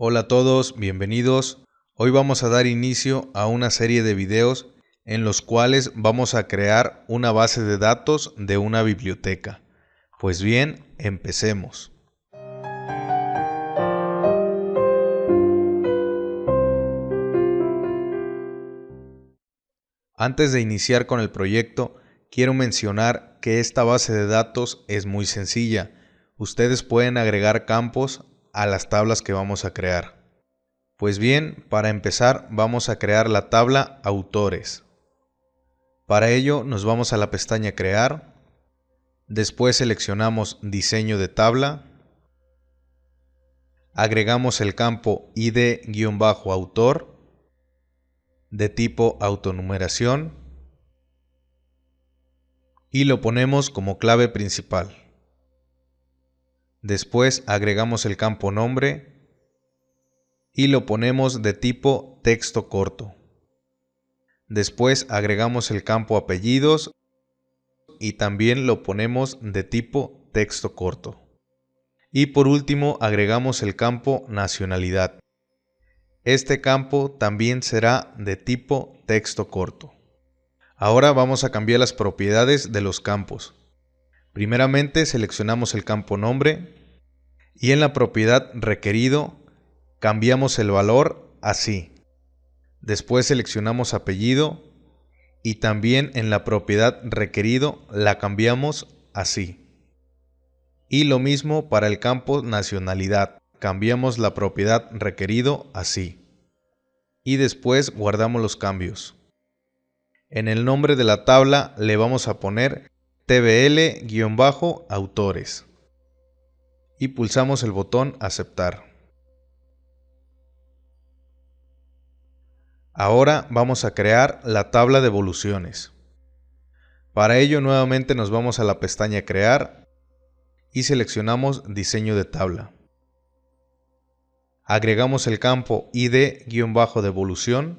Hola a todos, bienvenidos. Hoy vamos a dar inicio a una serie de videos en los cuales vamos a crear una base de datos de una biblioteca. Pues bien, empecemos. Antes de iniciar con el proyecto, quiero mencionar que esta base de datos es muy sencilla. Ustedes pueden agregar campos a las tablas que vamos a crear. Pues bien, para empezar vamos a crear la tabla Autores. Para ello nos vamos a la pestaña Crear, después seleccionamos Diseño de tabla, agregamos el campo ID-autor de tipo autonumeración y lo ponemos como clave principal. Después agregamos el campo Nombre y lo ponemos de tipo texto corto. Después agregamos el campo Apellidos y también lo ponemos de tipo texto corto. Y por último agregamos el campo Nacionalidad. Este campo también será de tipo texto corto. Ahora vamos a cambiar las propiedades de los campos. Primeramente seleccionamos el campo Nombre y en la propiedad Requerido cambiamos el valor así. Después seleccionamos Apellido y también en la propiedad Requerido la cambiamos así. Y lo mismo para el campo Nacionalidad, cambiamos la propiedad Requerido así. Y después guardamos los cambios. En el nombre de la tabla le vamos a poner tbl-autores y pulsamos el botón Aceptar. Ahora vamos a crear la tabla de evoluciones. Para ello nuevamente nos vamos a la pestaña Crear y seleccionamos Diseño de tabla. Agregamos el campo ID-de evolución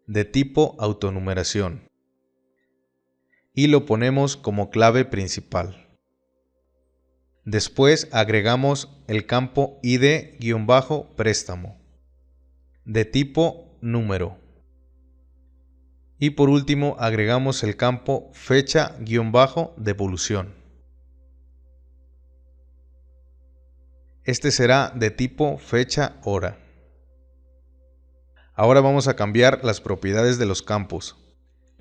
de tipo autonumeración y lo ponemos como clave principal. Después agregamos el campo ID-préstamo de tipo número. Y por último agregamos el campo fecha-devolución. Este será de tipo fecha-hora. Ahora vamos a cambiar las propiedades de los campos.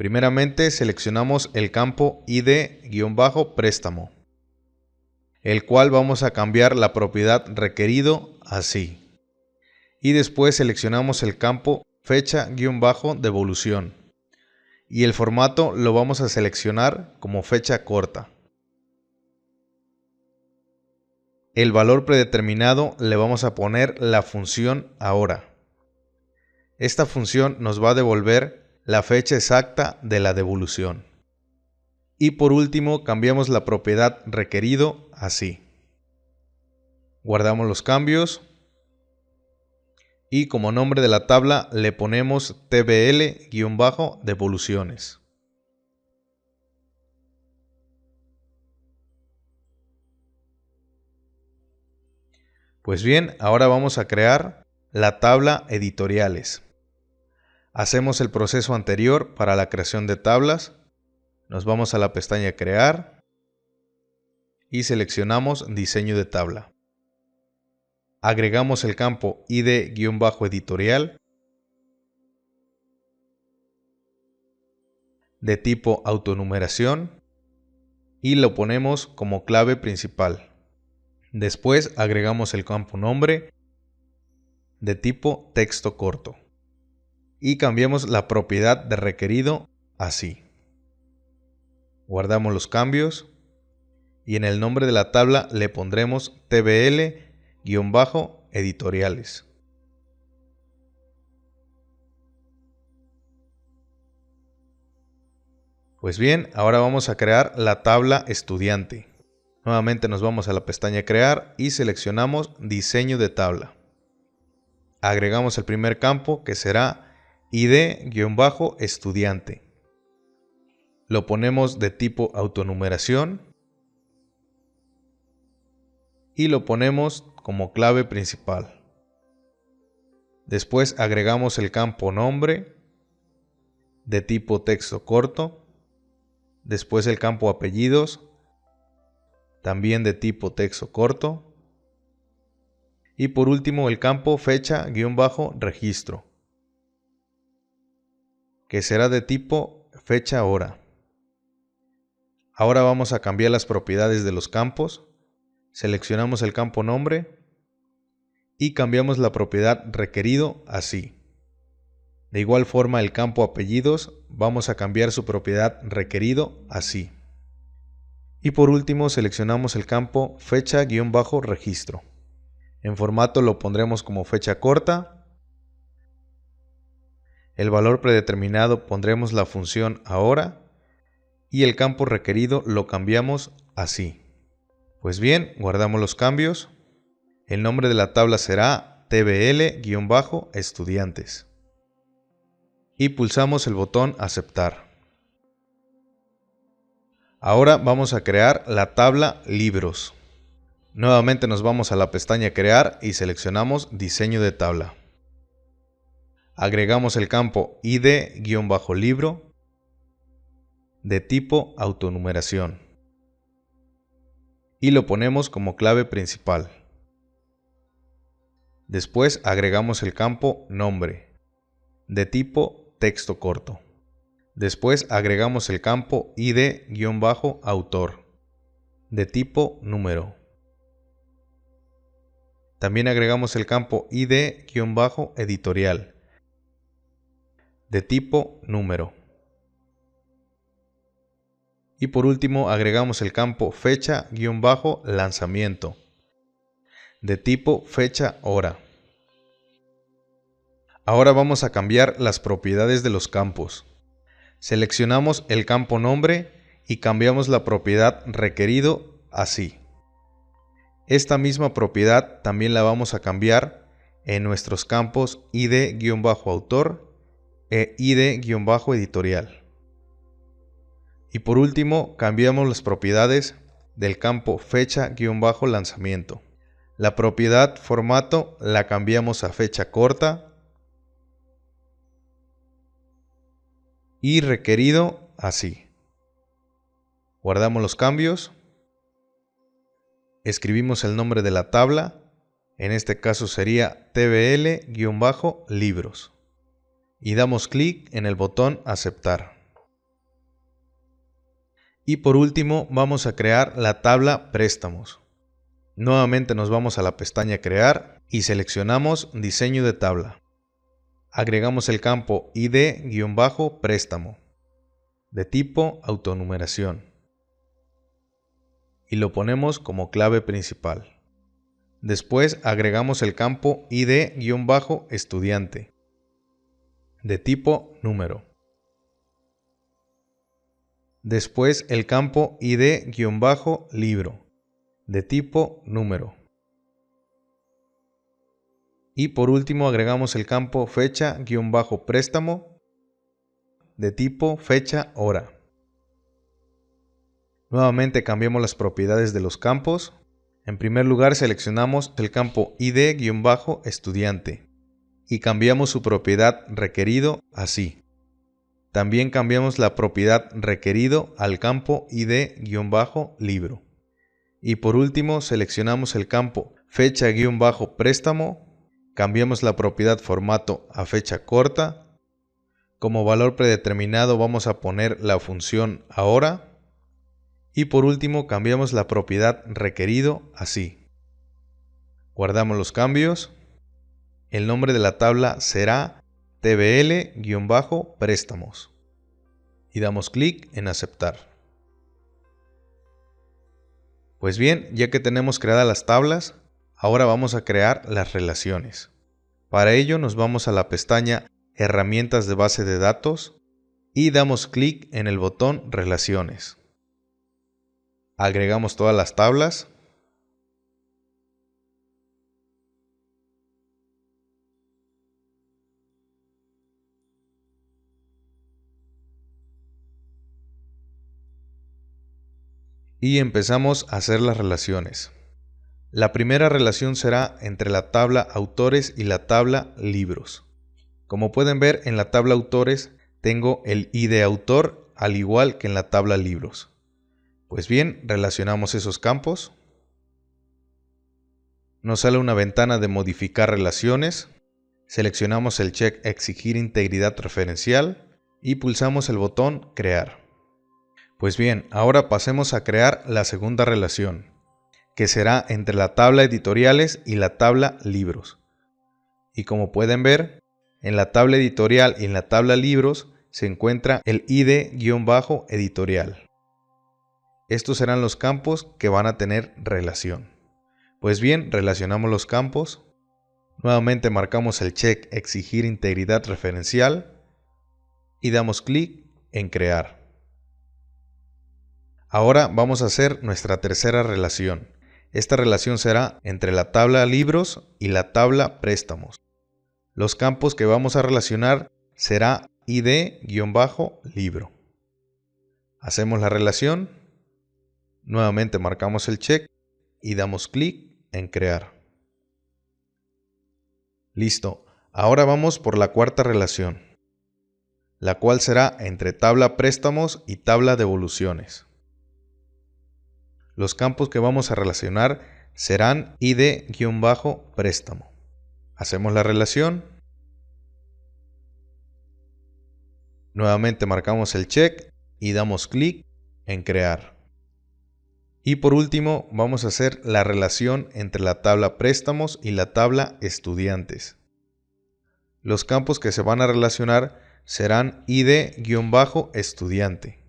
Primeramente seleccionamos el campo ID-préstamo, el cual vamos a cambiar la propiedad Requerido así. Y después seleccionamos el campo fecha-devolución y el formato lo vamos a seleccionar como fecha corta. El valor predeterminado le vamos a poner la función ahora. Esta función nos va a devolver la fecha exacta de la devolución. Y por último cambiamos la propiedad Requerido así. Guardamos los cambios. Y como nombre de la tabla le ponemos tbl-devoluciones. Pues bien, ahora vamos a crear la tabla editoriales. Hacemos el proceso anterior para la creación de tablas. Nos vamos a la pestaña Crear y seleccionamos Diseño de tabla. Agregamos el campo ID-editorial de tipo autonumeración y lo ponemos como clave principal. Después agregamos el campo Nombre de tipo texto corto y cambiamos la propiedad de Requerido así. Guardamos los cambios y en el nombre de la tabla le pondremos tbl-editoriales. Pues bien, ahora vamos a crear la tabla estudiante. Nuevamente nos vamos a la pestaña Crear y seleccionamos Diseño de tabla. Agregamos el primer campo que será ID-estudiante. Lo ponemos de tipo autonumeración y lo ponemos como clave principal. Después agregamos el campo nombre de tipo texto corto. Después el campo apellidos, también de tipo texto corto. Y por último el campo fecha-registro, que será de tipo fecha-hora. Ahora vamos a cambiar las propiedades de los campos. Seleccionamos el campo nombre y cambiamos la propiedad requerido así. De igual forma el campo apellidos vamos a cambiar su propiedad requerido así. Y por último seleccionamos el campo fecha-registro. En formato lo pondremos como fecha corta. El valor predeterminado pondremos la función ahora y el campo requerido lo cambiamos así. Pues bien, guardamos los cambios. El nombre de la tabla será tbl-estudiantes. Y pulsamos el botón aceptar. Ahora vamos a crear la tabla libros. Nuevamente nos vamos a la pestaña crear y seleccionamos diseño de tabla. Agregamos el campo id-libro de tipo autonumeración y lo ponemos como clave principal. Después agregamos el campo nombre de tipo texto corto. Después agregamos el campo id-autor de tipo número. También agregamos el campo id-editorial de tipo número. Y por último agregamos el campo fecha-lanzamiento de tipo fecha-hora. Ahora vamos a cambiar las propiedades de los campos. Seleccionamos el campo nombre y cambiamos la propiedad requerido así. Esta misma propiedad también la vamos a cambiar en nuestros campos id-autor e id-editorial. Y por último, cambiamos las propiedades del campo fecha-lanzamiento. La propiedad formato la cambiamos a fecha corta y requerido así. Guardamos los cambios. Escribimos el nombre de la tabla. En este caso sería tbl-libros. Y damos clic en el botón aceptar. Y por último vamos a crear la tabla préstamos. Nuevamente nos vamos a la pestaña crear y seleccionamos diseño de tabla. Agregamos el campo id-préstamo de tipo autonumeración y lo ponemos como clave principal. Después agregamos el campo id-estudiante de tipo número. Después el campo id-libro de tipo número. Y por último agregamos el campo fecha-préstamo de tipo fecha-hora. Nuevamente cambiamos las propiedades de los campos. En primer lugar seleccionamos el campo id-estudiante y cambiamos su propiedad requerido así. También cambiamos la propiedad requerido al campo id-libro. Y por último seleccionamos el campo fecha-préstamo, cambiamos la propiedad formato a fecha corta. Como valor predeterminado vamos a poner la función ahora. Y por último cambiamos la propiedad requerido así. Guardamos los cambios. El nombre de la tabla será tbl-préstamos. Y damos clic en aceptar. Pues bien, ya que tenemos creadas las tablas, ahora vamos a crear las relaciones. Para ello nos vamos a la pestaña Herramientas de base de datos y damos clic en el botón Relaciones. Agregamos todas las tablas. Y empezamos a hacer las relaciones. La primera relación será entre la tabla autores y la tabla libros. Como pueden ver, en la tabla autores tengo el ID autor al igual que en la tabla libros. Pues bien, relacionamos esos campos. Nos sale una ventana de modificar relaciones. Seleccionamos el check exigir integridad referencial y pulsamos el botón crear. Pues bien, ahora pasemos a crear la segunda relación, que será entre la tabla editoriales y la tabla libros. Y como pueden ver, en la tabla editorial y en la tabla libros se encuentra el ID-editorial. Estos serán los campos que van a tener relación. Pues bien, relacionamos los campos. Nuevamente marcamos el check exigir integridad referencial y damos clic en crear. Ahora vamos a hacer nuestra tercera relación. Esta relación será entre la tabla libros y la tabla préstamos. Los campos que vamos a relacionar será ID-libro. Hacemos la relación, nuevamente marcamos el check y damos clic en crear. Listo, ahora vamos por la cuarta relación, la cual será entre tabla préstamos y tabla devoluciones. Los campos que vamos a relacionar serán ID-préstamo. Hacemos la relación. Nuevamente marcamos el check y damos clic en crear. Y por último vamos a hacer la relación entre la tabla préstamos y la tabla estudiantes. Los campos que se van a relacionar serán ID-estudiante.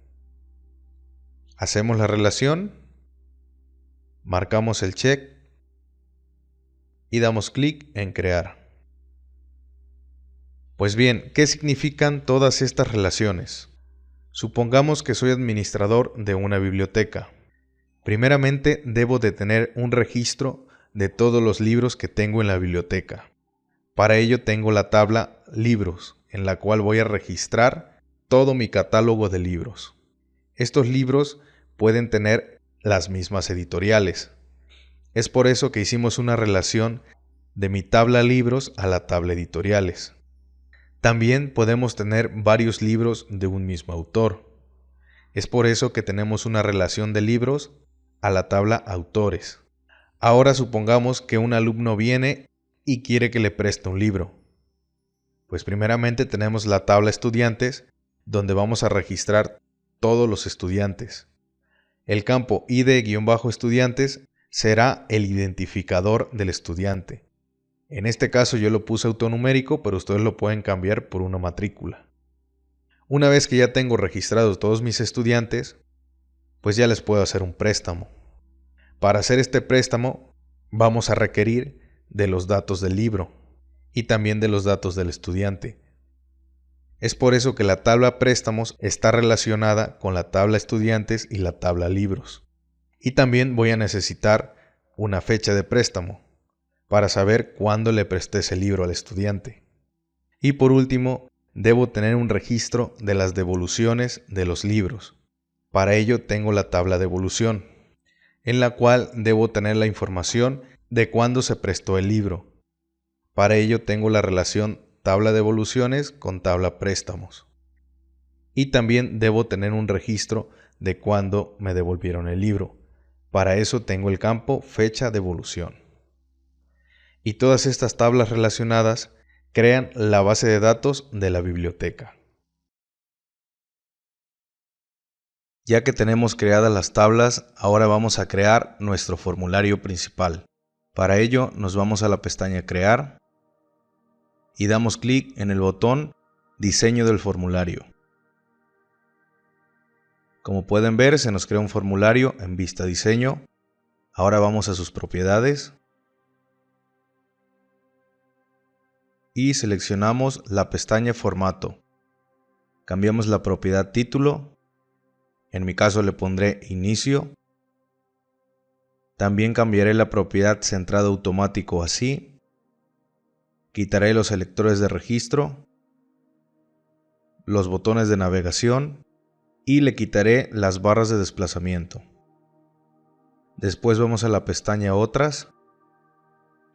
Hacemos la relación. Marcamos el check y damos clic en crear. Pues bien, ¿qué significan todas estas relaciones? Supongamos que soy administrador de una biblioteca. Primeramente, debo de tener un registro de todos los libros que tengo en la biblioteca. Para ello tengo la tabla libros, en la cual voy a registrar todo mi catálogo de libros. Estos libros pueden tener las mismas editoriales. Es por eso que hicimos una relación de mi tabla libros a la tabla editoriales. También podemos tener varios libros de un mismo autor. Es por eso que tenemos una relación de libros a la tabla autores. Ahora supongamos que un alumno viene y quiere que le preste un libro. Pues primeramente tenemos la tabla estudiantes, donde vamos a registrar todos los estudiantes. El campo ID-estudiantes será el identificador del estudiante. En este caso yo lo puse autonumérico, pero ustedes lo pueden cambiar por una matrícula. Una vez que ya tengo registrados todos mis estudiantes, pues ya les puedo hacer un préstamo. Para hacer este préstamo vamos a requerir de los datos del libro y también de los datos del estudiante. Es por eso que la tabla préstamos está relacionada con la tabla estudiantes y la tabla libros. Y también voy a necesitar una fecha de préstamo para saber cuándo le presté ese libro al estudiante. Y por último, debo tener un registro de las devoluciones de los libros. Para ello tengo la tabla de devolución, en la cual debo tener la información de cuándo se prestó el libro. Para ello tengo la relación tabla de devoluciones con tabla préstamos. Y también debo tener un registro de cuándo me devolvieron el libro. Para eso tengo el campo fecha de devolución. Y todas estas tablas relacionadas crean la base de datos de la biblioteca. Ya que tenemos creadas las tablas, ahora vamos a crear nuestro formulario principal. Para ello nos vamos a la pestaña Crear y damos clic en el botón Diseño del formulario. Como pueden ver, se nos crea un formulario en vista Diseño. Ahora vamos a sus propiedades y seleccionamos la pestaña Formato. Cambiamos la propiedad Título. En mi caso le pondré Inicio. También cambiaré la propiedad Centrado automático así. Quitaré los selectores de registro, los botones de navegación y le quitaré las barras de desplazamiento. Después vamos a la pestaña Otras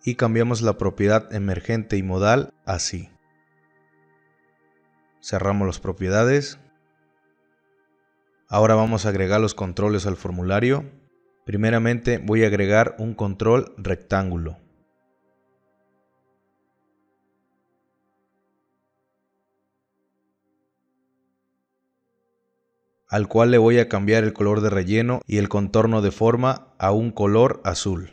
y cambiamos la propiedad emergente y modal así. Cerramos las propiedades. Ahora vamos a agregar los controles al formulario. Primeramente voy a agregar un control rectángulo. Al cual le voy a cambiar el color de relleno y el contorno de forma a un color azul.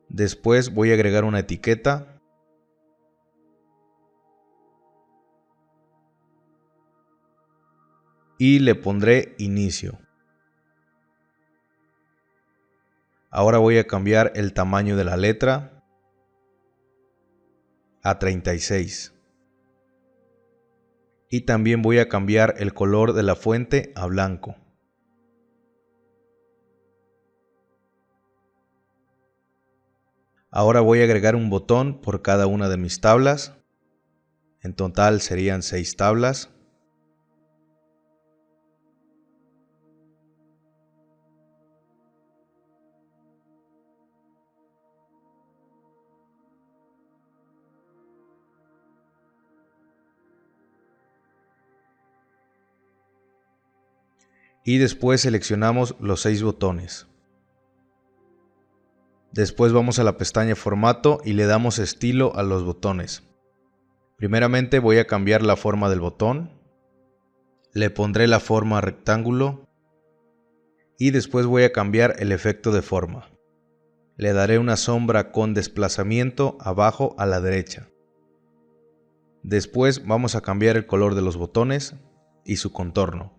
Después voy a agregar una etiqueta y le pondré inicio. Ahora voy a cambiar el tamaño de la letra a 36. Y también voy a cambiar el color de la fuente a blanco. Ahora voy a agregar un botón por cada una de mis tablas. En total serían 6 tablas. Y después seleccionamos los 6 botones. Después vamos a la pestaña Formato y le damos estilo a los botones. Primeramente voy a cambiar la forma del botón. Le pondré la forma rectángulo. Y después voy a cambiar el efecto de forma. Le daré una sombra con desplazamiento abajo a la derecha. Después vamos a cambiar el color de los botones y su contorno.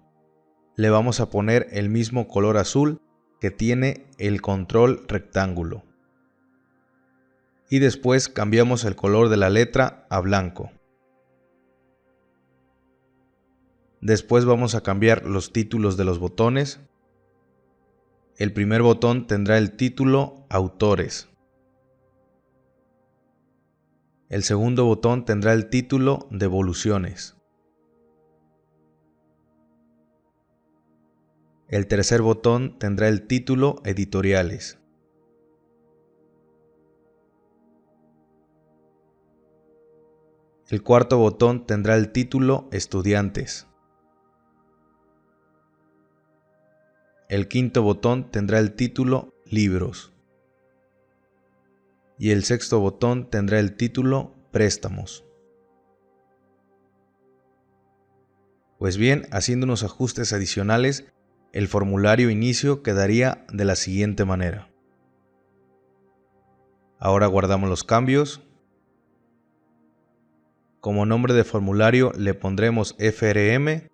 Le vamos a poner el mismo color azul que tiene el control rectángulo. Y después cambiamos el color de la letra a blanco. Después vamos a cambiar los títulos de los botones. El primer botón tendrá el título Autores. El segundo botón tendrá el título Devoluciones. El tercer botón tendrá el título Editoriales. El cuarto botón tendrá el título Estudiantes. El quinto botón tendrá el título Libros. Y el sexto botón tendrá el título Préstamos. Pues bien, haciendo unos ajustes adicionales, el formulario inicio quedaría de la siguiente manera. Ahora guardamos los cambios. Como nombre de formulario le pondremos FRM-inicio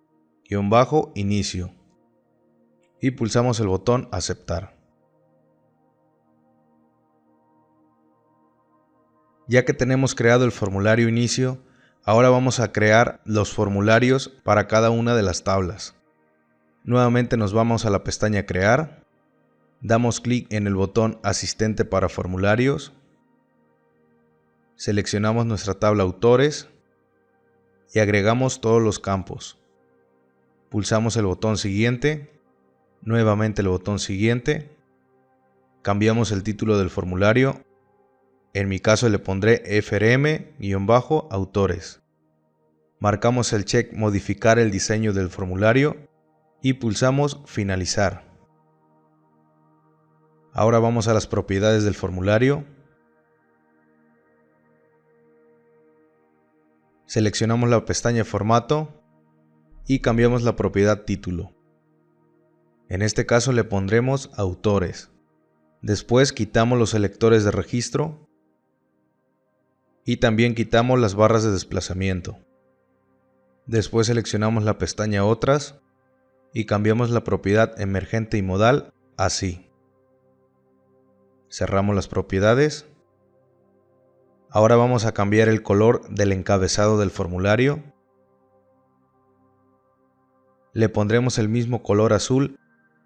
y pulsamos el botón Aceptar. Ya que tenemos creado el formulario inicio, ahora vamos a crear los formularios para cada una de las tablas. Nuevamente nos vamos a la pestaña Crear, damos clic en el botón Asistente para formularios, seleccionamos nuestra tabla Autores y agregamos todos los campos. Pulsamos el botón Siguiente, nuevamente el botón Siguiente, cambiamos el título del formulario, en mi caso le pondré FRM-autores. Marcamos el check Modificar el diseño del formulario y pulsamos Finalizar. Ahora vamos a las propiedades del formulario. Seleccionamos la pestaña Formato y cambiamos la propiedad Título. En este caso le pondremos Autores. Después quitamos los selectores de registro y también quitamos las barras de desplazamiento. Después seleccionamos la pestaña Otras y cambiamos la propiedad emergente y modal así. Cerramos las propiedades. Ahora vamos a cambiar el color del encabezado del formulario. Le pondremos el mismo color azul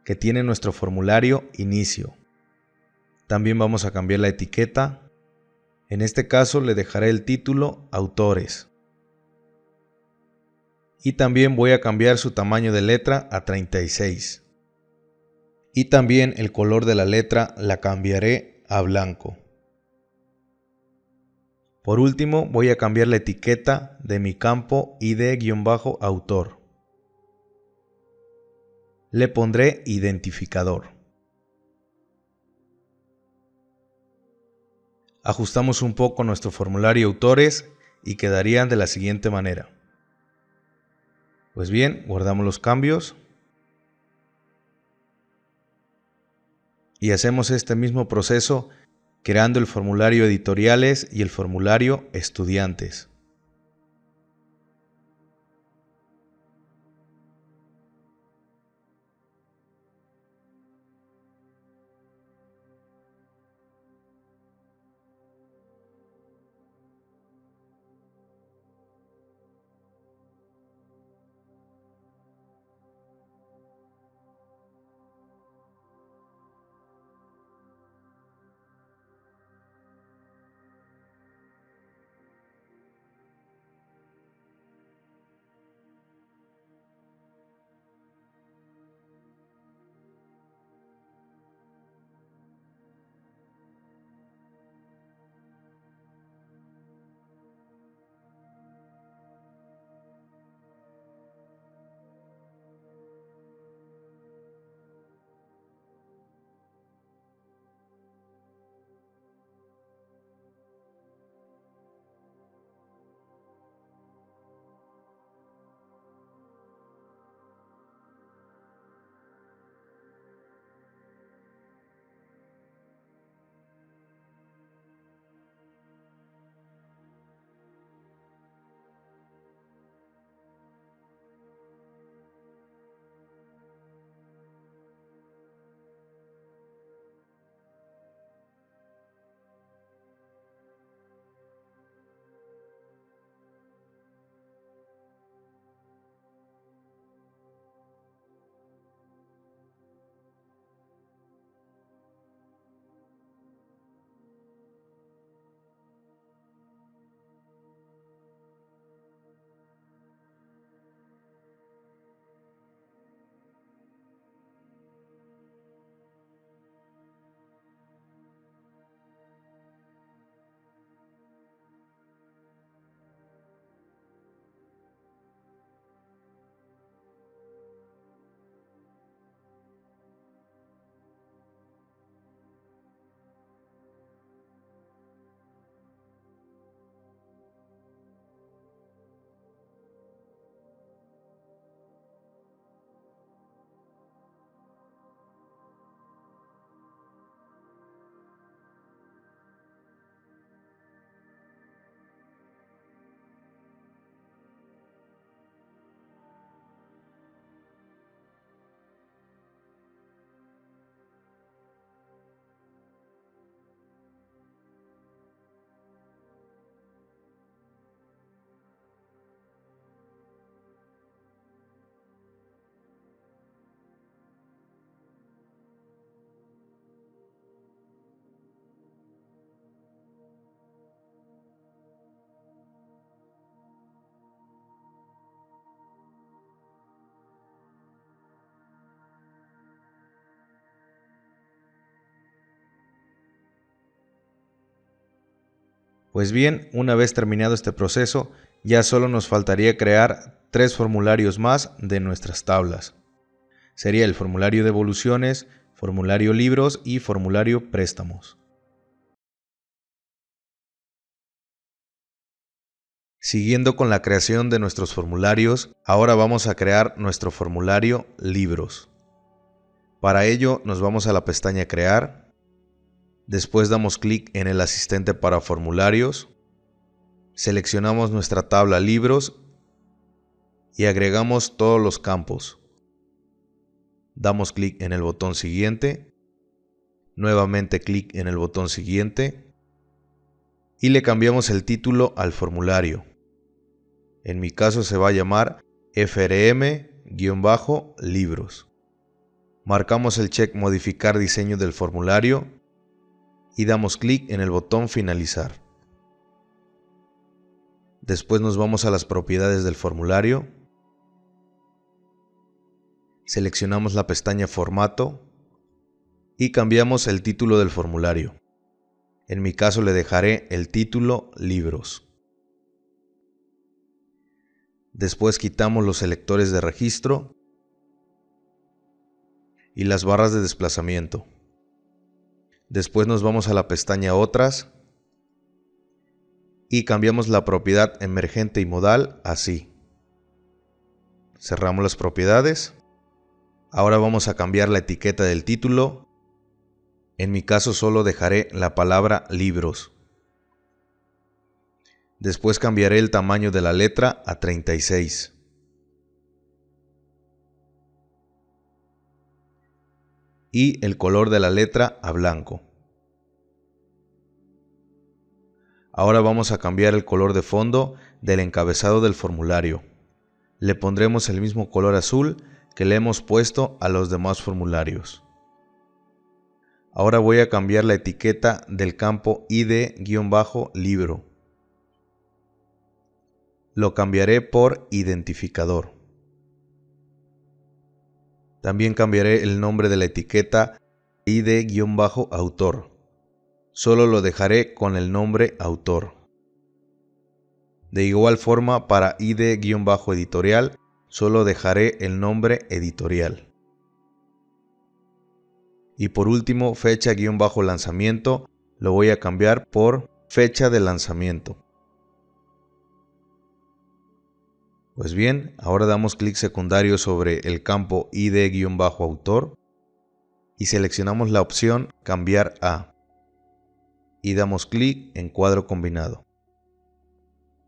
que tiene nuestro formulario inicio. También vamos a cambiar la etiqueta. En este caso le dejaré el título Autores. Y también voy a cambiar su tamaño de letra a 36. Y también el color de la letra la cambiaré a blanco. Por último, voy a cambiar la etiqueta de mi campo ID-autor. Le pondré identificador. Ajustamos un poco nuestro formulario autores y quedarían de la siguiente manera. Pues bien, guardamos los cambios y hacemos este mismo proceso creando el formulario editoriales y el formulario estudiantes. Pues bien, una vez terminado este proceso, ya solo nos faltaría crear 3 formularios más de nuestras tablas. Sería el formulario de evoluciones, formulario libros y formulario préstamos. Siguiendo con la creación de nuestros formularios, ahora vamos a crear nuestro formulario libros. Para ello nos vamos a la pestaña Crear. Después damos clic en el asistente para formularios, seleccionamos nuestra tabla libros y agregamos todos los campos. Damos clic en el botón siguiente, nuevamente clic en el botón siguiente y le cambiamos el título al formulario. En mi caso se va a llamar FRM-libros. Marcamos el check Modificar diseño del formulario y damos clic en el botón Finalizar. Después nos vamos a las propiedades del formulario. Seleccionamos la pestaña Formato, y cambiamos el título del formulario. En mi caso le dejaré el título Libros. Después quitamos los selectores de registro y las barras de desplazamiento. Después nos vamos a la pestaña Otras y cambiamos la propiedad emergente y modal así. Cerramos las propiedades. Ahora vamos a cambiar la etiqueta del título. En mi caso solo dejaré la palabra Libros. Después cambiaré el tamaño de la letra a 36. Y el color de la letra a blanco. Ahora vamos a cambiar el color de fondo del encabezado del formulario. Le pondremos el mismo color azul que le hemos puesto a los demás formularios. Ahora voy a cambiar la etiqueta del campo ID-libro. Lo cambiaré por identificador. También cambiaré el nombre de la etiqueta ID-autor. Solo lo dejaré con el nombre autor. De igual forma, para ID-editorial, solo dejaré el nombre editorial. Y por último, fecha-lanzamiento, lo voy a cambiar por fecha de lanzamiento. Pues bien, ahora damos clic secundario sobre el campo ID-autor y seleccionamos la opción Cambiar a. Y damos clic en cuadro combinado.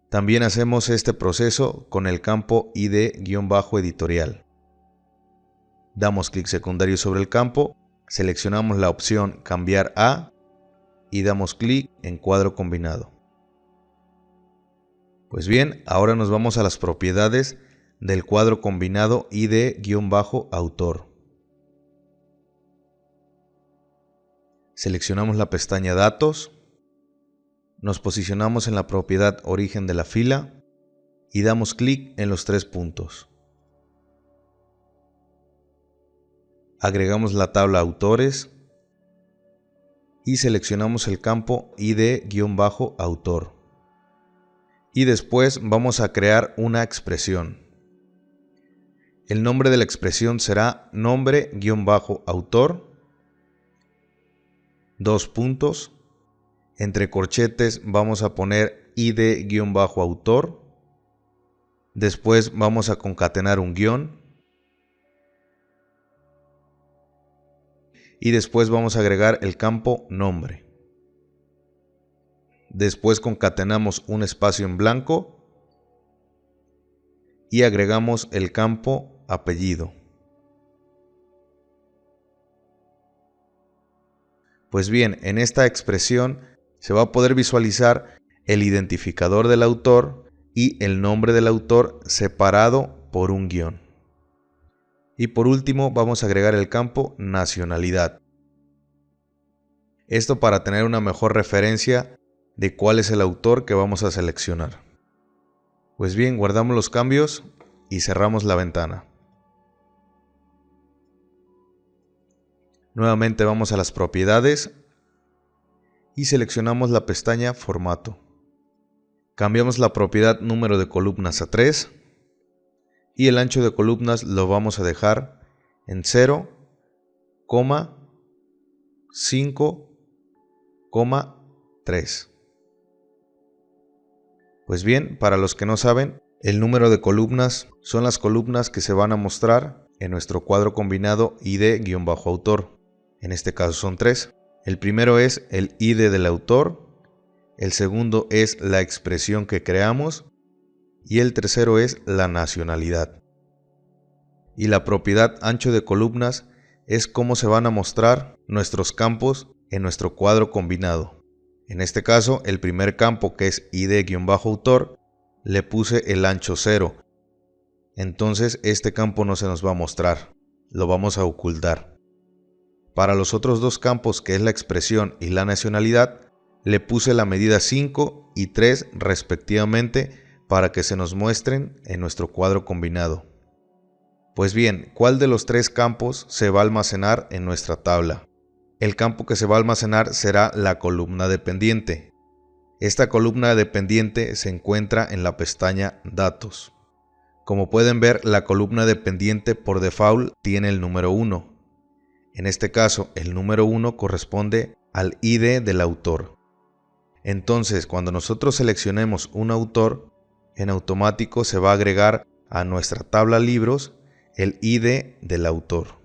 También hacemos este proceso con el campo ID-editorial. Damos clic secundario sobre el campo, seleccionamos la opción Cambiar a y damos clic en cuadro combinado. Pues bien, ahora nos vamos a las propiedades del cuadro combinado ID-autor. Seleccionamos la pestaña Datos, nos posicionamos en la propiedad Origen de la fila y damos clic en los 3 puntos. Agregamos la tabla Autores y seleccionamos el campo ID-autor. Y después vamos a crear una expresión. El nombre de la expresión será nombre-autor, 2 puntos, entre corchetes vamos a poner ID-autor, después vamos a concatenar un guión, y después vamos a agregar el campo nombre. Después concatenamos un espacio en blanco y agregamos el campo apellido. Pues bien, en esta expresión se va a poder visualizar el identificador del autor y el nombre del autor separado por un guión. Y por último vamos a agregar el campo nacionalidad. Esto para tener una mejor referencia de cuál es el autor que vamos a seleccionar. Pues bien, guardamos los cambios y cerramos la ventana. Nuevamente vamos a las propiedades y seleccionamos la pestaña Formato. Cambiamos la propiedad número de columnas a 3 y el ancho de columnas lo vamos a dejar en 0,5,3. Pues bien, para los que no saben, el número de columnas son las columnas que se van a mostrar en nuestro cuadro combinado ID-autor. En este caso son 3. El primero es el ID del autor, el segundo es la expresión que creamos y el tercero es la nacionalidad. Y la propiedad ancho de columnas es cómo se van a mostrar nuestros campos en nuestro cuadro combinado. En este caso, el primer campo, que es ID-autor, le puse el ancho 0. Entonces este campo no se nos va a mostrar, lo vamos a ocultar. Para los otros dos campos, que es la expresión y la nacionalidad, le puse la medida 5 y 3 respectivamente para que se nos muestren en nuestro cuadro combinado. Pues bien, ¿cuál de los 3 campos se va a almacenar en nuestra tabla? el campo que se va a almacenar será la columna dependiente. Esta columna dependiente se encuentra en la pestaña Datos. Como pueden ver, la columna dependiente por default tiene el número 1. En este caso, el número 1 corresponde al ID del autor. Entonces, cuando nosotros seleccionemos un autor, en automático se va a agregar a nuestra tabla libros el ID del autor.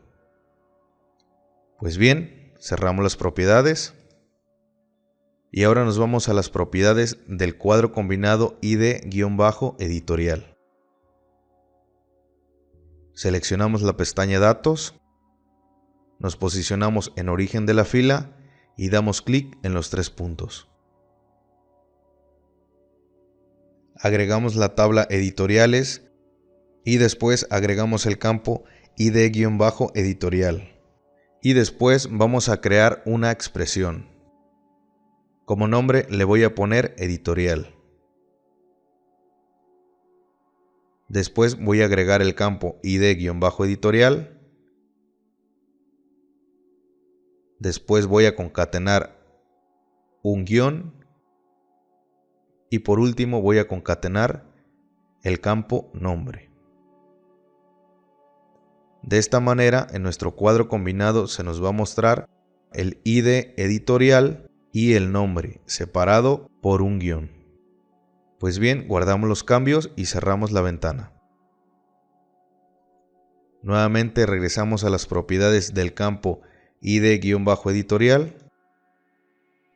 Pues bien, cerramos las propiedades y ahora nos vamos a las propiedades del cuadro combinado ID-editorial. Seleccionamos la pestaña Datos, nos posicionamos en origen de la fila y damos clic en los 3 puntos. Agregamos la tabla Editoriales y después agregamos el campo ID-editorial. Y después vamos a crear una expresión. Como nombre le voy a poner editorial. Después voy a agregar el campo ID-editorial. Después voy a concatenar un guión. Y por último voy a concatenar el campo nombre. De esta manera, en nuestro cuadro combinado se nos va a mostrar el ID editorial y el nombre separado por un guión. Pues bien, guardamos los cambios y cerramos la ventana. Nuevamente regresamos a las propiedades del campo ID-editorial.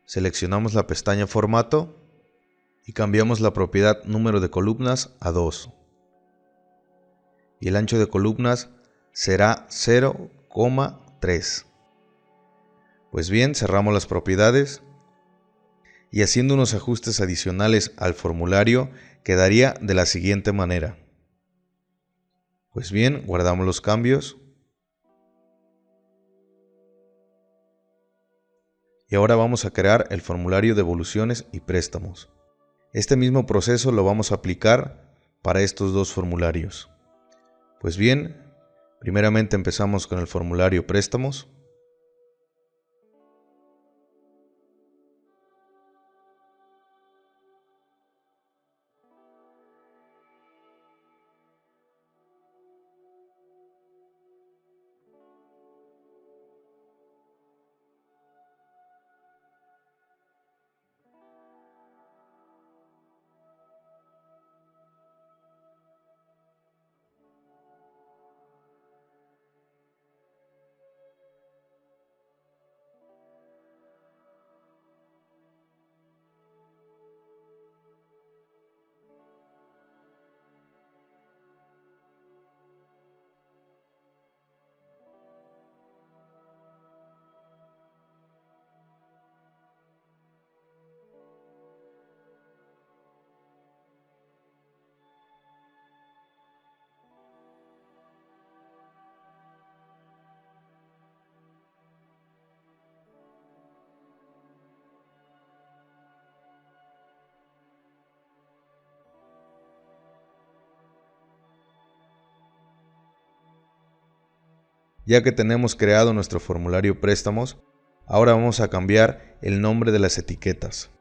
Seleccionamos la pestaña Formato y cambiamos la propiedad número de columnas a 2. Y el ancho de columnas será 0,3. Pues bien, cerramos las propiedades y haciendo unos ajustes adicionales al formulario quedaría de la siguiente manera. Pues bien, guardamos los cambios y ahora vamos a crear el formulario de devoluciones y préstamos. Este mismo proceso lo vamos a aplicar para estos dos formularios. Pues bien, primeramente empezamos con el formulario préstamos. Ya que tenemos creado nuestro formulario préstamos, ahora vamos a cambiar el nombre de las etiquetas.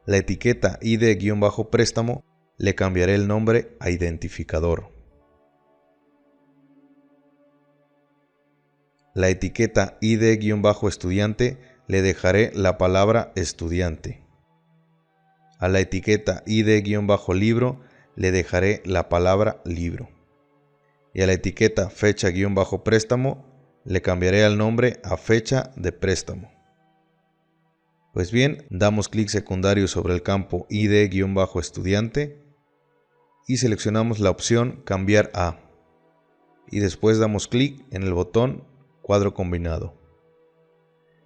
La etiqueta ID-préstamo le cambiaré el nombre a identificador. La etiqueta ID-estudiante le dejaré la palabra estudiante. A la etiqueta ID-libro le dejaré la palabra libro. Y a la etiqueta fecha-préstamo le cambiaré el nombre a fecha de préstamo. Pues bien, damos clic secundario sobre el campo ID-estudiante y seleccionamos la opción cambiar a. Y después damos clic en el botón cuadro combinado.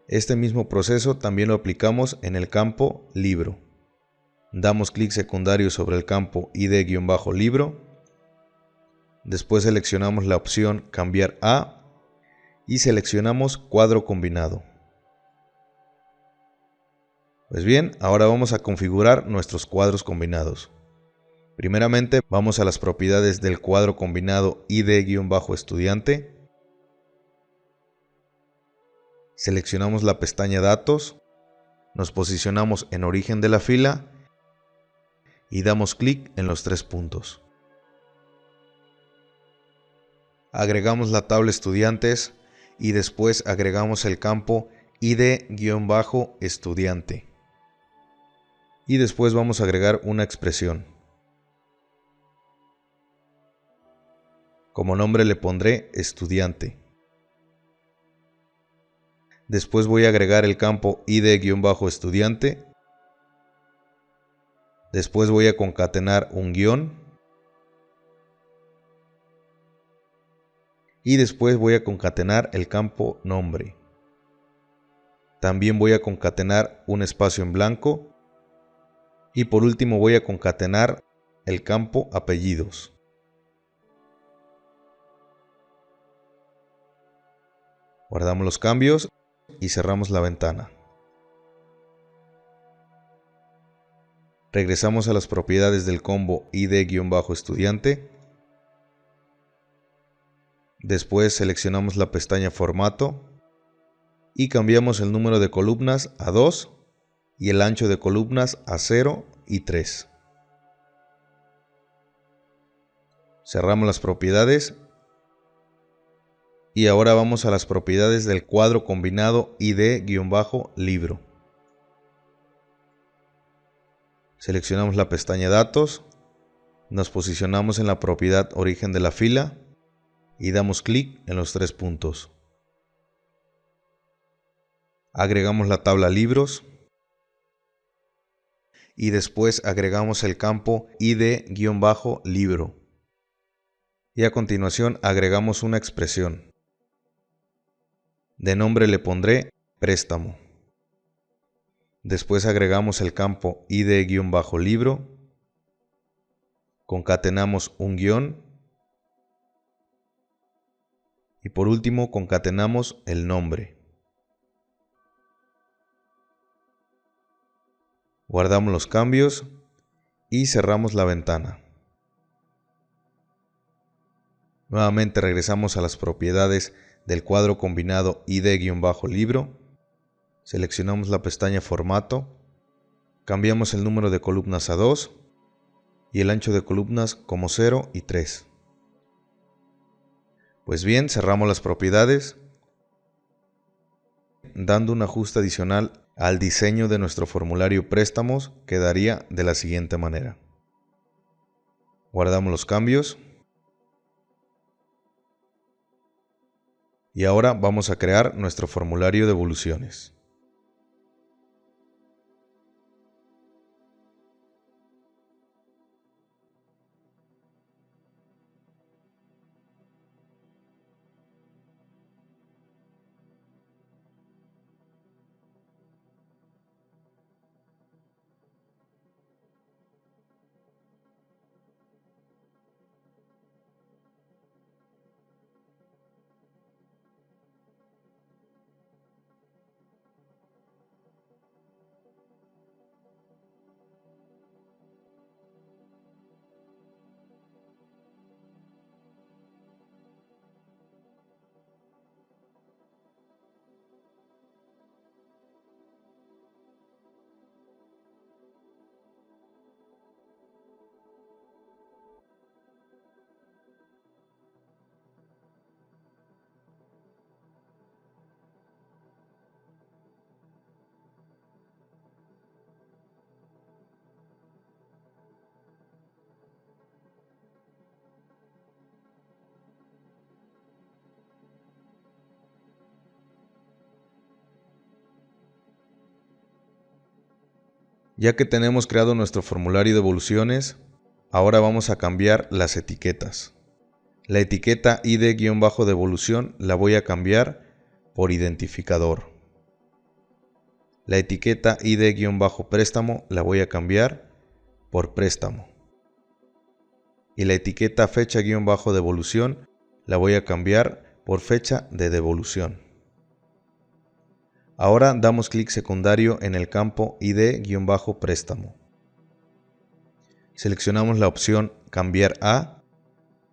Este mismo proceso también lo aplicamos en el campo libro. Damos clic secundario sobre el campo ID-libro. Después seleccionamos la opción cambiar a y seleccionamos cuadro combinado. Pues bien, ahora vamos a configurar nuestros cuadros combinados. Primeramente vamos a las propiedades del cuadro combinado ID-estudiante. Seleccionamos la pestaña Datos, nos posicionamos en origen de la fila y damos clic en los 3 puntos. Agregamos la tabla Estudiantes y después agregamos el campo ID-estudiante. Y después vamos a agregar una expresión. Como nombre le pondré estudiante. Después voy a agregar el campo ID-estudiante. Después voy a concatenar un guión. Y después voy a concatenar el campo nombre. También voy a concatenar un espacio en blanco. Y por último voy a concatenar el campo apellidos. Guardamos los cambios y cerramos la ventana. Regresamos a las propiedades del combo ID-estudiante. Después seleccionamos la pestaña Formato y cambiamos el número de columnas a 2 y el ancho de columnas a 0 y 3. Cerramos las propiedades y ahora vamos a las propiedades del cuadro combinado ID-libro. Seleccionamos la pestaña Datos, nos posicionamos en la propiedad Origen de la fila y damos clic en los 3 puntos. Agregamos la tabla Libros y después agregamos el campo ID-libro. Y a continuación agregamos una expresión. De nombre le pondré préstamo. Después agregamos el campo ID-libro. Concatenamos un guión. Y por último concatenamos el nombre. Guardamos los cambios y cerramos la ventana. Nuevamente regresamos a las propiedades del cuadro combinado ID-libro. Seleccionamos la pestaña Formato. Cambiamos el número de columnas a 2 y el ancho de columnas como 0 y 3. Pues bien, cerramos las propiedades, dando un ajuste adicional al diseño de nuestro formulario préstamos, quedaría de la siguiente manera. Guardamos los cambios. Y ahora vamos a crear nuestro formulario de devoluciones. Ya que tenemos creado nuestro formulario de devoluciones, ahora vamos a cambiar las etiquetas. La etiqueta ID-devolución la voy a cambiar por identificador. La etiqueta ID-préstamo la voy a cambiar por préstamo. Y la etiqueta fecha-devolución la voy a cambiar por fecha de devolución. Ahora damos clic secundario en el campo ID-préstamo. Seleccionamos la opción Cambiar a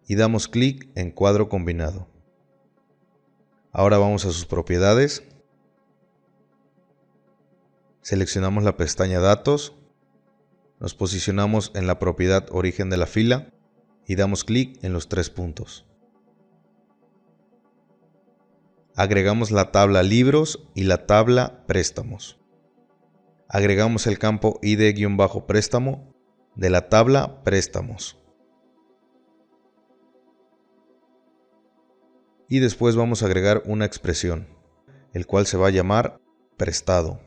y damos clic en Cuadro combinado. Ahora vamos a sus propiedades Seleccionamos la pestaña Datos, nos posicionamos en la propiedad Origen de la fila y damos clic en los 3 puntos. Agregamos la tabla Libros y la tabla Préstamos. Agregamos el campo ID-préstamo de la tabla Préstamos. Y después vamos a agregar una expresión, el cual se va a llamar prestado.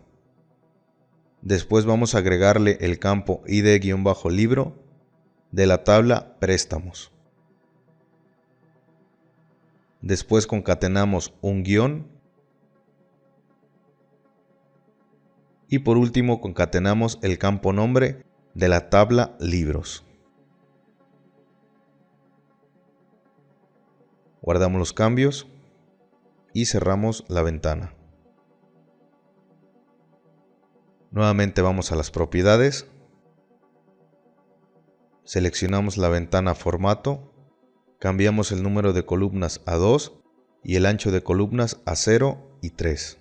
Después vamos a agregarle el campo ID-libro de la tabla Préstamos. Después concatenamos un guión. Y por último concatenamos el campo nombre de la tabla Libros. Guardamos los cambios y cerramos la ventana. Nuevamente vamos a las propiedades. Seleccionamos la ventana Formato. Cambiamos el número de columnas a 2 y el ancho de columnas a 0 y 3.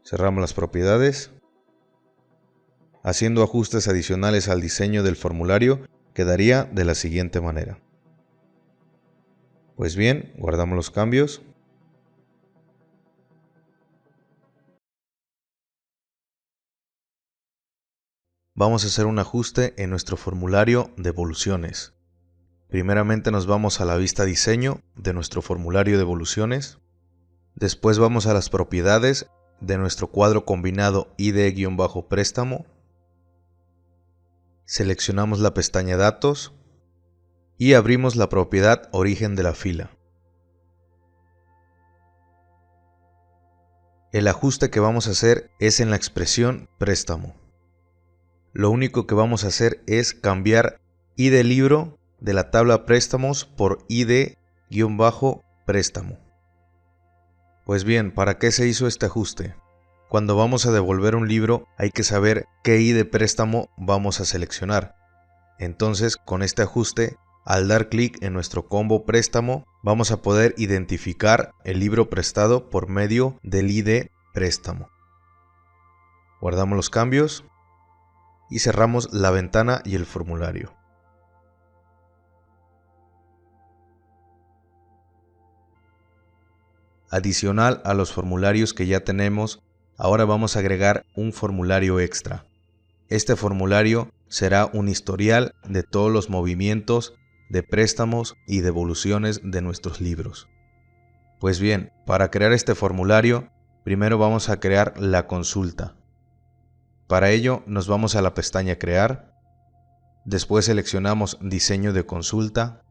Cerramos las propiedades. Haciendo ajustes adicionales al diseño del formulario, quedaría de la siguiente manera. Pues bien, guardamos los cambios. Vamos a hacer un ajuste en nuestro formulario de evoluciones. Primeramente nos vamos a la vista diseño de nuestro formulario de evoluciones. Después vamos a las propiedades de nuestro cuadro combinado ID-préstamo. Seleccionamos la pestaña Datos y abrimos la propiedad Origen de la fila. El ajuste que vamos a hacer es en la expresión préstamo. Lo único que vamos a hacer es cambiar ID libro de la tabla Préstamos por ID-préstamo. Pues bien, ¿para qué se hizo este ajuste? Cuando vamos a devolver un libro hay que saber qué ID préstamo vamos a seleccionar. Entonces, con este ajuste, al dar clic en nuestro combo préstamo, vamos a poder identificar el libro prestado por medio del ID préstamo. Guardamos los cambios y cerramos la ventana y el formulario. Adicional a los formularios que ya tenemos, ahora vamos a agregar un formulario extra. Este formulario será un historial de todos los movimientos de préstamos y devoluciones de nuestros libros. Pues bien, para crear este formulario, primero vamos a crear la consulta. Para ello nos vamos a la pestaña Crear, después seleccionamos Diseño de consulta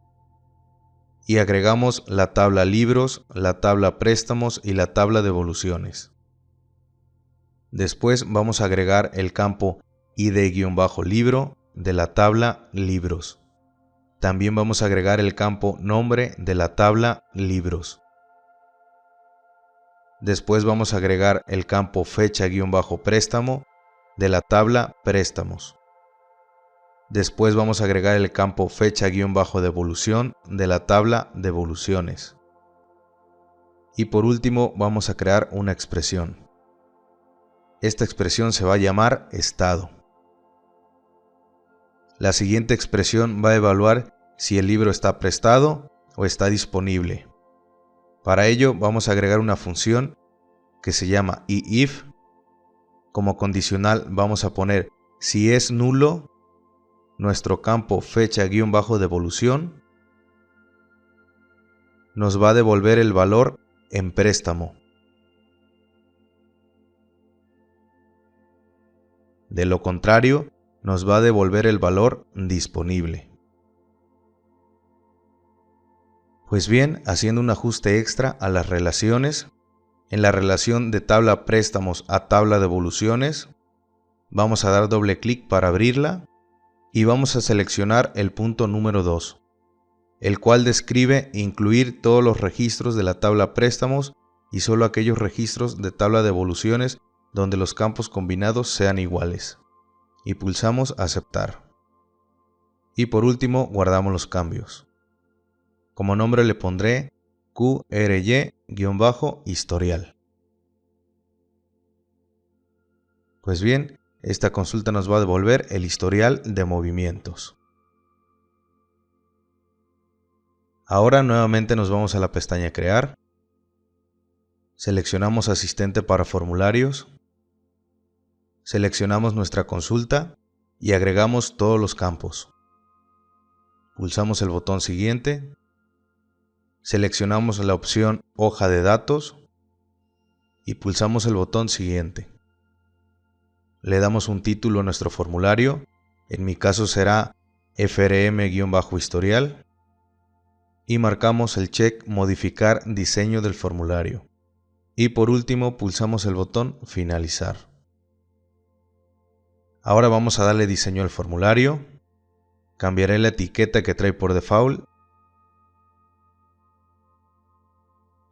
y agregamos la tabla Libros, la tabla Préstamos y la tabla Devoluciones. Después vamos a agregar el campo ID-libro de la tabla Libros. También vamos a agregar el campo Nombre de la tabla Libros. Después vamos a agregar el campo Fecha-préstamo de la tabla Préstamos. Después vamos a agregar el campo Fecha-devolución de la tabla Devoluciones. Y por último vamos a crear una expresión. Esta expresión se va a llamar estado. La siguiente expresión va a evaluar si el libro está prestado o está disponible. Para ello vamos a agregar una función que se llama if. Como condicional vamos a poner si es nulo nuestro campo Fecha-devolución nos va a devolver el valor en préstamo. De lo contrario, nos va a devolver el valor disponible. Pues bien, haciendo un ajuste extra a las relaciones, en la relación de tabla préstamos a tabla devoluciones, vamos a dar doble clic para abrirla y vamos a seleccionar el punto número 2, el cual describe incluir todos los registros de la tabla préstamos y solo aquellos registros de tabla devoluciones donde los campos combinados sean iguales. Y pulsamos Aceptar. Y por último guardamos los cambios. Como nombre le pondré QRY-historial. Pues bien, esta consulta nos va a devolver el historial de movimientos. Ahora nuevamente nos vamos a la pestaña Crear. Seleccionamos Asistente para formularios. Seleccionamos nuestra consulta y agregamos todos los campos. Pulsamos el botón Siguiente. Seleccionamos la opción Hoja de datos y pulsamos el botón Siguiente. Le damos un título a nuestro formulario. En mi caso será FRM-historial. Y marcamos el check Modificar diseño del formulario. Y por último pulsamos el botón Finalizar. Ahora vamos a darle diseño al formulario. Cambiaré la etiqueta que trae por default.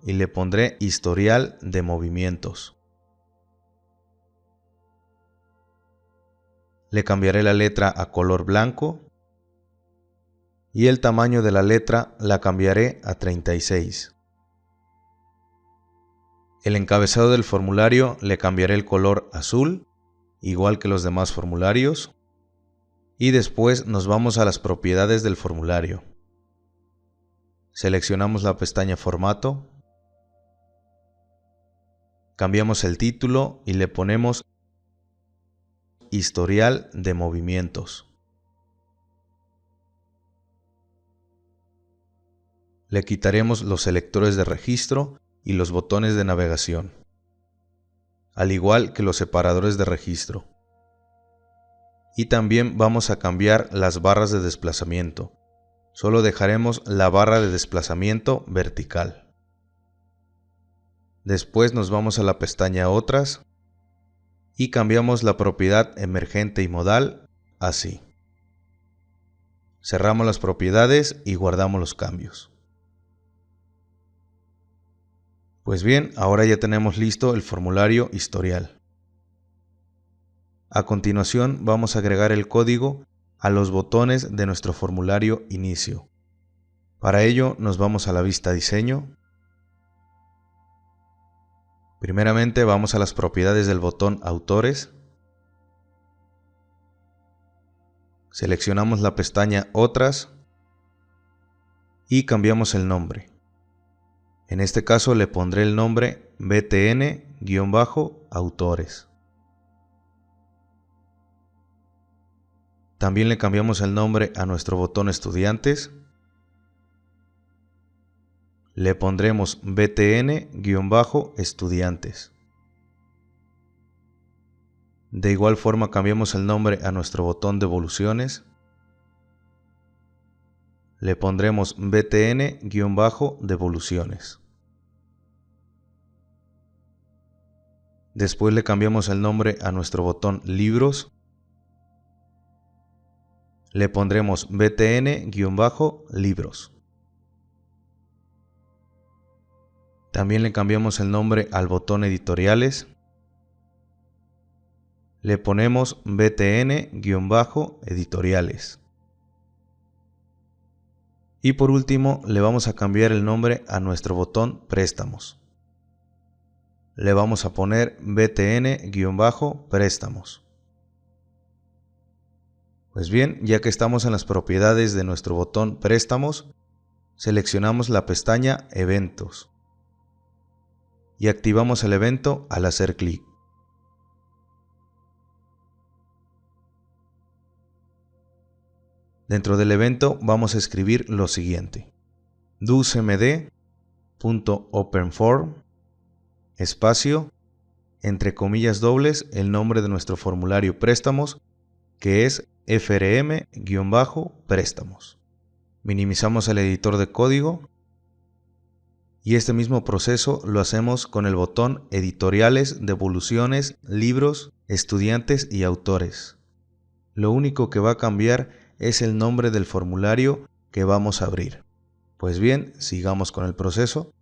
Y le pondré historial de movimientos. Le cambiaré la letra a color blanco. Y el tamaño de la letra la cambiaré a 36. El encabezado del formulario le cambiaré el color azul, igual que los demás formularios. Y después nos vamos a las propiedades del formulario. Seleccionamos la pestaña Formato. Cambiamos el título y le ponemos Historial de movimientos. Le quitaremos los selectores de registro y los botones de navegación, al igual que los separadores de registro. Y también vamos a cambiar las barras de desplazamiento. Solo dejaremos la barra de desplazamiento vertical. Después nos vamos a la pestaña Otras y cambiamos la propiedad emergente y modal así. Cerramos las propiedades y guardamos los cambios. Pues bien, ahora ya tenemos listo el formulario historial. A continuación vamos a agregar el código a los botones de nuestro formulario inicio. Para ello nos vamos a la vista Diseño. Primeramente vamos a las propiedades del botón Autores. Seleccionamos la pestaña Otras y cambiamos el nombre. En este caso le pondré el nombre BTN-autores. También le cambiamos el nombre a nuestro botón Estudiantes. Le pondremos BTN-estudiantes. De igual forma cambiamos el nombre a nuestro botón Devoluciones. Le pondremos BTN-devoluciones. Después le cambiamos el nombre a nuestro botón Libros. Le pondremos BTN-libros. También le cambiamos el nombre al botón Editoriales. Le ponemos BTN-editoriales. Y por último le vamos a cambiar el nombre a nuestro botón Préstamos. Le vamos a poner BTN-préstamos. Pues bien, ya que estamos en las propiedades de nuestro botón Préstamos, seleccionamos la pestaña Eventos y activamos el evento al hacer clic. Dentro del evento vamos a escribir lo siguiente: docmd.openform espacio, entre comillas dobles, el nombre de nuestro formulario préstamos, que es FRM-préstamos. Minimizamos el editor de código y este mismo proceso lo hacemos con el botón Editoriales, Devoluciones, Libros, Estudiantes y Autores. Lo único que va a cambiar es el nombre del formulario que vamos a abrir. Pues bien, sigamos con el proceso.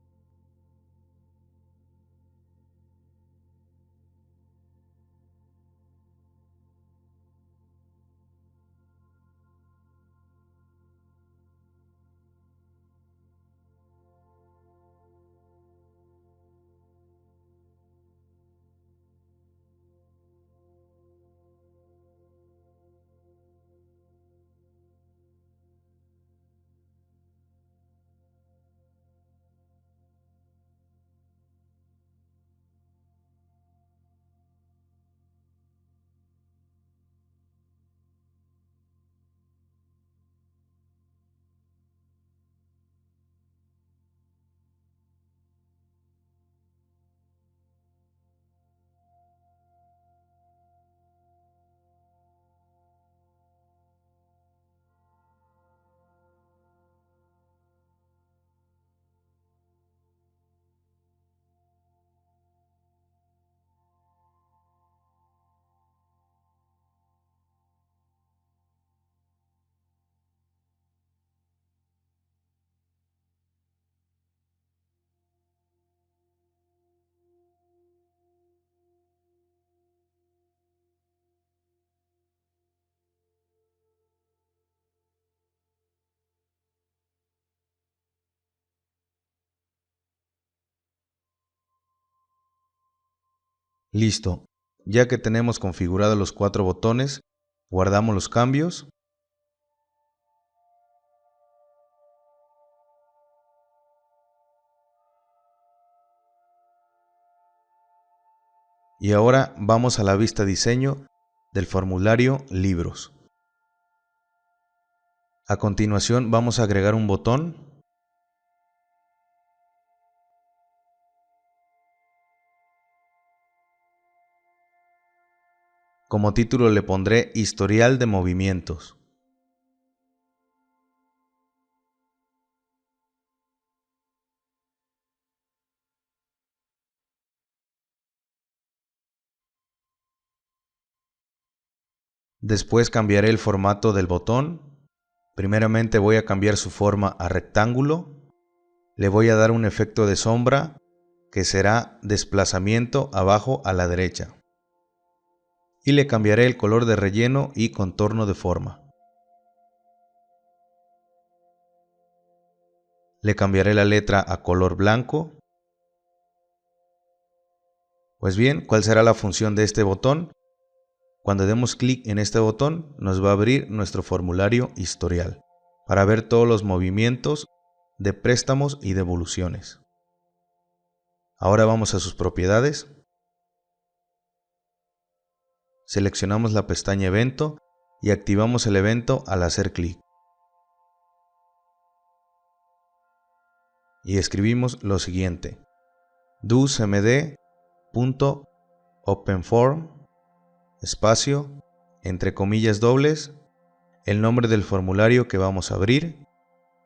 Listo. Ya que tenemos configurados los 4 botones, guardamos los cambios. Y ahora vamos a la vista diseño del formulario Libros. A continuación vamos a agregar un botón. Como título le pondré Historial de movimientos. Después cambiaré el formato del botón. Primeramente voy a cambiar su forma a rectángulo. Le voy a dar un efecto de sombra que será desplazamiento abajo a la derecha. Y le cambiaré el color de relleno y contorno de forma. Le cambiaré la letra a color blanco. Pues bien, ¿cuál será la función de este botón? Cuando demos clic en este botón, nos va a abrir nuestro formulario historial para ver todos los movimientos de préstamos y devoluciones. Ahora vamos a sus propiedades. Seleccionamos la pestaña Evento y activamos el evento al hacer clic. Y escribimos lo siguiente: docmd.openform espacio, entre comillas dobles, el nombre del formulario que vamos a abrir,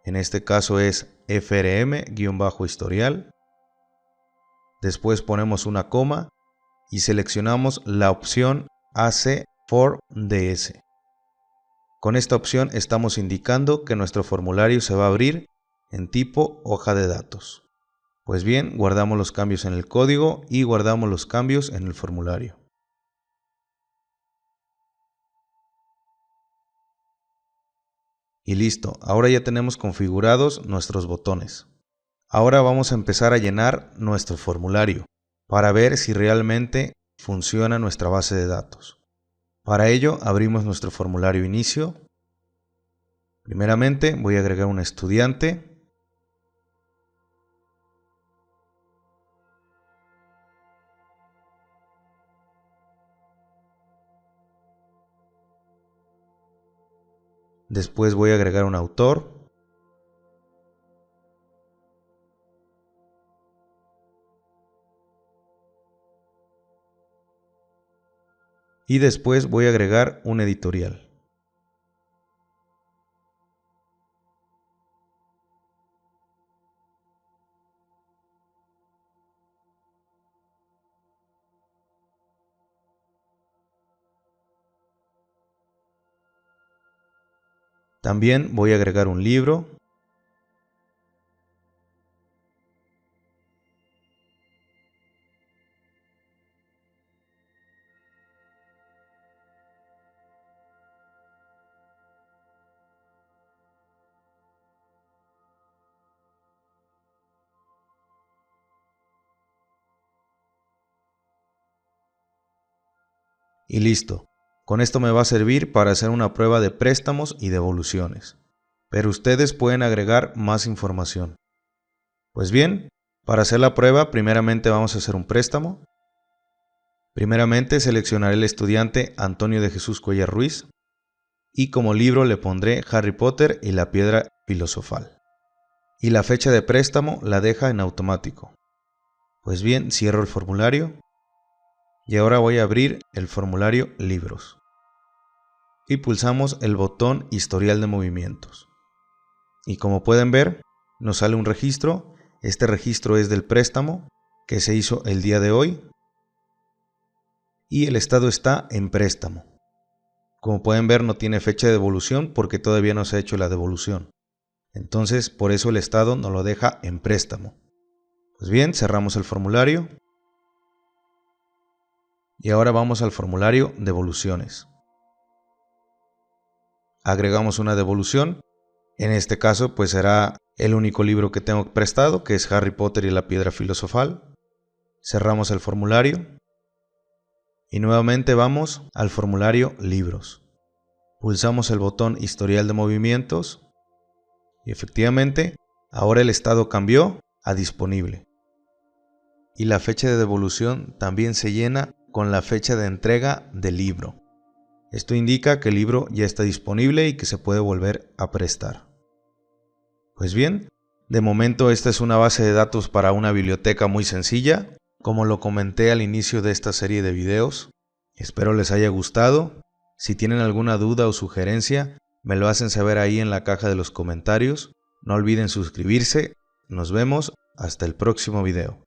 en este caso es frm-historial, después ponemos una coma y seleccionamos la opción AC for DS. Con esta opción estamos indicando que nuestro formulario se va a abrir en tipo hoja de datos. Pues bien, guardamos los cambios en el código y guardamos los cambios en el formulario. Y listo, ahora ya tenemos configurados nuestros botones. Ahora vamos a empezar a llenar nuestro formulario para ver si realmente funciona nuestra base de datos. Para ello abrimos nuestro formulario inicio. Primeramente voy a agregar un estudiante. Después voy a agregar un autor. Y después voy a agregar un editorial. También voy a agregar un libro. Y listo. Con esto me va a servir para hacer una prueba de préstamos y devoluciones. Pero ustedes pueden agregar más información. Pues bien, para hacer la prueba, primeramente vamos a hacer un préstamo. Primeramente seleccionaré el estudiante Antonio de Jesús Cuellar Ruiz y como libro le pondré Harry Potter y la piedra filosofal. Y la fecha de préstamo la deja en automático. Pues bien, cierro el formulario y ahora voy a abrir el formulario Libros. Y pulsamos el botón Historial de movimientos. Y como pueden ver, nos sale un registro. Este registro es del préstamo que se hizo el día de hoy. Y el estado está en préstamo. Como pueden ver, no tiene fecha de devolución porque todavía no se ha hecho la devolución. Entonces, por eso el estado nos lo deja en préstamo. Pues bien, cerramos el formulario. Y ahora vamos al formulario Devoluciones. Agregamos una devolución. En este caso, pues será el único libro que tengo prestado, que es Harry Potter y la piedra filosofal. Cerramos el formulario. Y nuevamente vamos al formulario Libros. Pulsamos el botón Historial de movimientos y efectivamente ahora el estado cambió a Disponible. Y la fecha de devolución también se llena con la fecha de entrega del libro. Esto indica que el libro ya está disponible y que se puede volver a prestar. Pues bien, de momento esta es una base de datos para una biblioteca muy sencilla, como lo comenté al inicio de esta serie de videos. Espero les haya gustado. Si tienen alguna duda o sugerencia, me lo hacen saber ahí en la caja de los comentarios. No olviden suscribirse. Nos vemos hasta el próximo video.